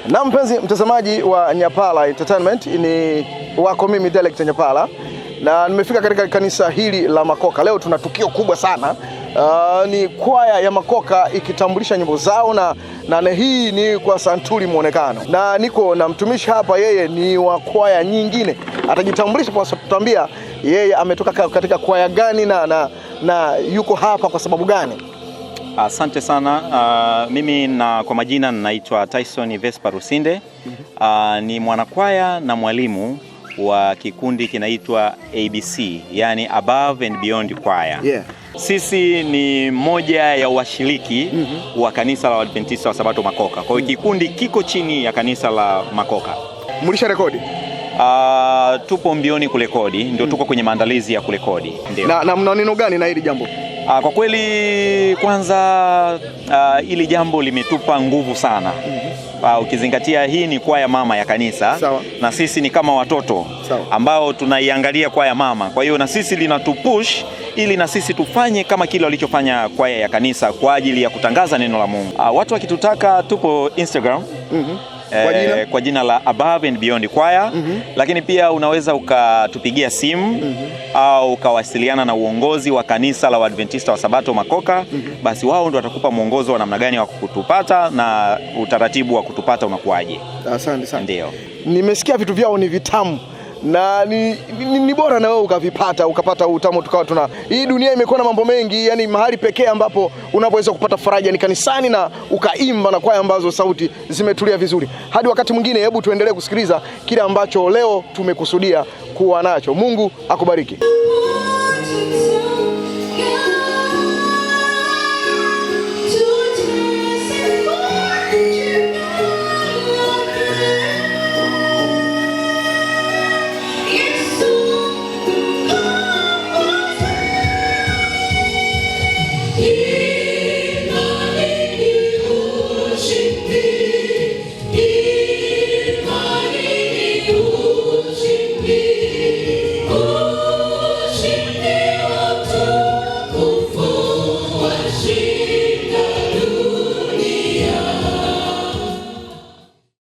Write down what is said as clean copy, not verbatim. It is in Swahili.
Na mpenzi mtazamaji wa Nyapala Entertainment, ni wako mimi Derek Nyapala, na nimefika katika kanisa hili la Makoka. Leo tuna tukio kubwa sana. Ni kwaya ya Makoka ikitambulisha nyimbo zao na hii ni kwa santuri muonekano. Na niko na mtumishi hapa, yeye ni wa kwaya nyingine. Atajitambulisha kwa kutuambia yeye ametoka katika kwaya gani na yuko hapa kwa sababu gani. Asante sana. Mimi kwa majina naitwa Tyson Vespa Rusinde. Ni mwanakwaya na mwalimu wa kikundi kinaitwa ABC, yani Above and Beyond Choir. Yeah. Sisi ni moja ya washiriki wa kanisa la Waadventista wa Sabato Makoka. Kwa hiyo kikundi kiko chini ya kanisa la Makoka. Mlisha rekodi? Tupo mbioni kurekodi, ndio tuko kwenye maandalizi ya kurekodi. Ndio. Na mna neno gani na hili jambo? Kwa kweli kwanza hili jambo limetupa nguvu sana. Ukizingatia hii ni kwaya mama ya kanisa. Sawa. Na sisi ni kama watoto. Sawa. Ambao tunaiangalia kwaya mama. Kwa hiyo na sisi linatupush ili na sisi tufanye kama kile walichofanya kwaya ya kanisa kwa ajili ya kutangaza neno la Mungu. Watu wakitutaka tupo Instagram. Kwa jina la Above and Beyond Choir. Lakini pia unaweza ukatupigia simu au ukawasiliana na uongozi wa kanisa la Waadventista wa Sabato Makoka. Basi wao ndio watakupa mwongozo wa namna gani wa kutupata na utaratibu wa kutupata unakuaje. Asante sana. Ndio. Nimesikia vitu vyao ni vitamu na ni bora na wewe ukapata utamu. Tukawa hii dunia imekuwa na mambo mengi, yani mahali pekee ambapo unapoweza kupata faraja ni kanisani na ukaimba na kwaya ambazo sauti zimetulia vizuri. Hadi wakati mwingine, hebu tuendelee kusikiliza kile ambacho leo tumekusudia kuwa nacho. Mungu akubariki.